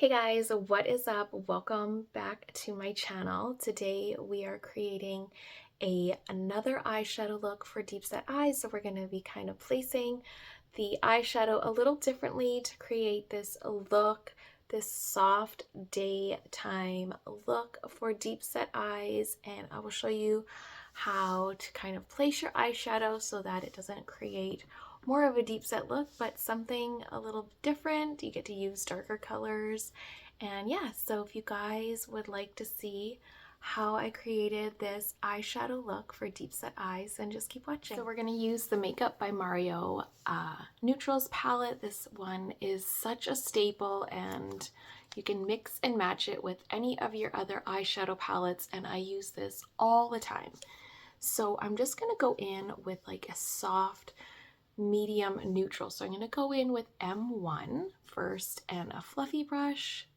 Hey guys, what is up? Welcome back to my channel. Today we are creating another eyeshadow look for deep set eyes. So we're going to be kind of placing the eyeshadow a little differently to create this look, this soft daytime look for deep set eyes. And I will show you how to kind of place your eyeshadow so that it doesn't create more of a deep set look, but something a little different. You get to use darker colors. And yeah, so if you guys would like to see how I created this eyeshadow look for deep set eyes, then just keep watching. So we're going to use the Makeup by Mario Neutrals palette. This one is such a staple and you can mix and match it with any of your other eyeshadow palettes, and I use this all the time. So I'm just going to go in with like a soft medium neutral. So I'm going to go in with M1 first and a fluffy brush,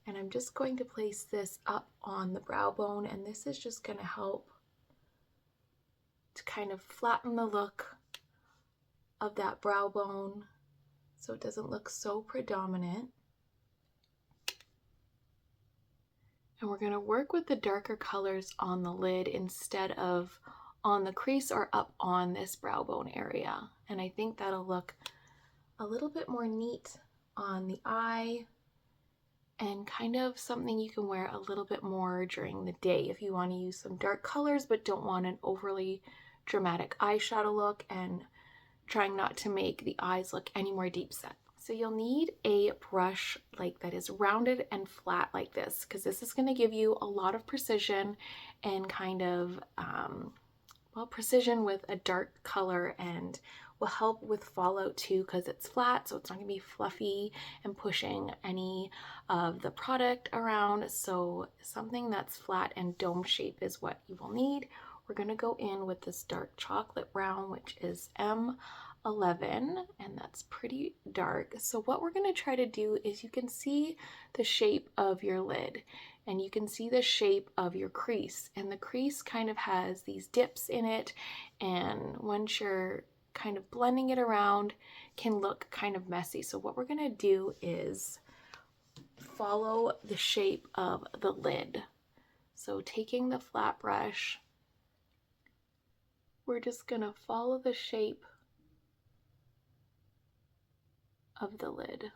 and I'm just going to place this up on the brow bone, and this is just going to help to kind of flatten the look of that brow bone so it doesn't look so predominant. And we're going to work with the darker colors on the lid instead of on the crease or up on this brow bone area. And I think that'll look a little bit more neat on the eye and kind of something you can wear a little bit more during the day if you want to use some dark colors but don't want an overly dramatic eyeshadow look and trying not to make the eyes look any more deep set. So you'll need a brush like that is rounded and flat like this, because this is going to give you a lot of precision and kind of precision with a dark color, and will help with fallout too because it's flat, so it's not going to be fluffy and pushing any of the product around. So something that's flat and dome shape is what you will need. We're going to go in with this dark chocolate brown, which is M11, and that's pretty dark. So what we're going to try to do is, you can see the shape of your lid and you can see the shape of your crease, and the crease kind of has these dips in it, and once you're kind of blending it around can look kind of messy. So what we're going to do is follow the shape of the lid. So taking the flat brush, we're just going to follow the shape of the lid.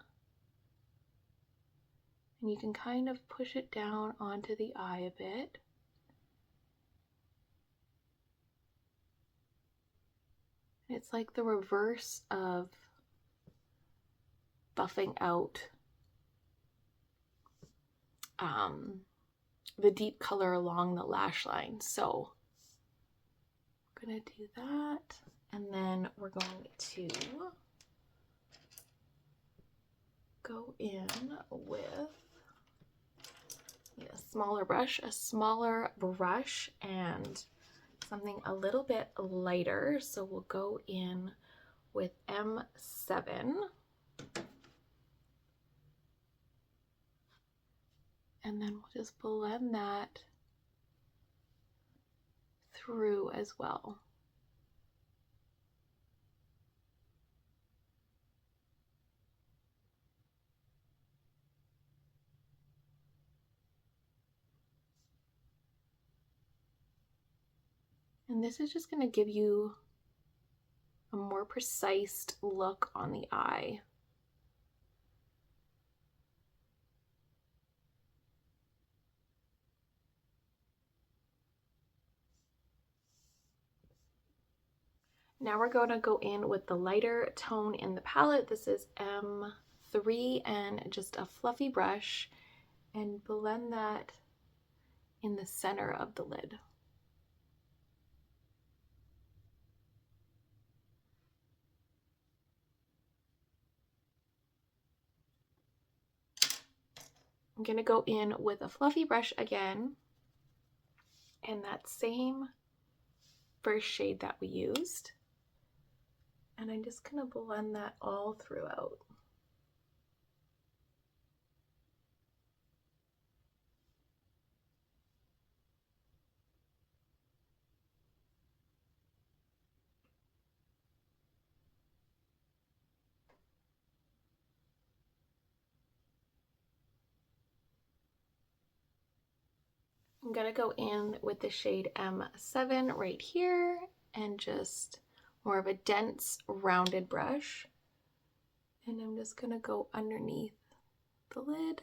And you can kind of push it down onto the eye a bit. It's like the reverse of buffing out the deep color along the lash line. So we're going to do that, and then we're going to go in with a smaller brush and something a little bit lighter. So we'll go in with M7, and then we'll just blend that through as well. And this is just going to give you a more precise look on the eye. Now we're going to go in with the lighter tone in the palette. This is M3 and just a fluffy brush, and blend that in the center of the lid. I'm going to go in with a fluffy brush again, and that same first shade that we used, and I'm just going to blend that all throughout. gonna go in with the shade M7 right here and just more of a dense rounded brush. And I'm just gonna go underneath the lid.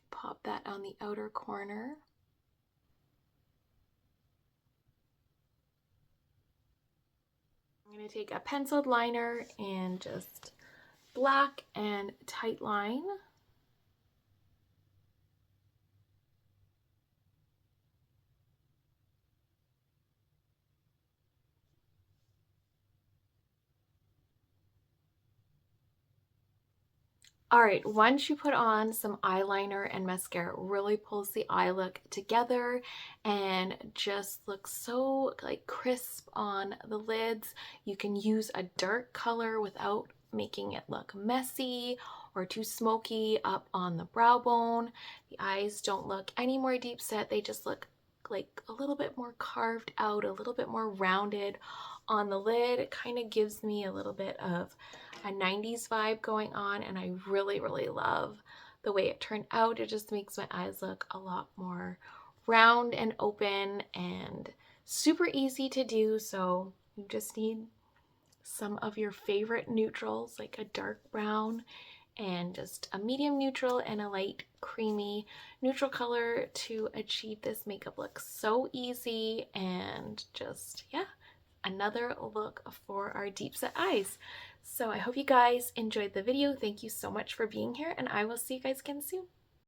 Pop that on the outer corner. I'm going to take a penciled liner and just black and tight line. All right, once you put on some eyeliner and mascara, it really pulls the eye look together and just looks so like crisp on the lids. You can use a dark color without making it look messy or too smoky up on the brow bone. The eyes don't look any more deep set, they just look like a little bit more carved out, a little bit more rounded on the lid. It kind of gives me a little bit of a 90s vibe going on, and I really, really love the way it turned out. It just makes my eyes look a lot more round and open and super easy to do. So you just need some of your favorite neutrals, like a dark brown and just a medium neutral and a light creamy neutral color to achieve this makeup look so easy. And just, yeah, another look for our deep set eyes. So I hope you guys enjoyed the video. Thank you so much for being here, and I will see you guys again soon.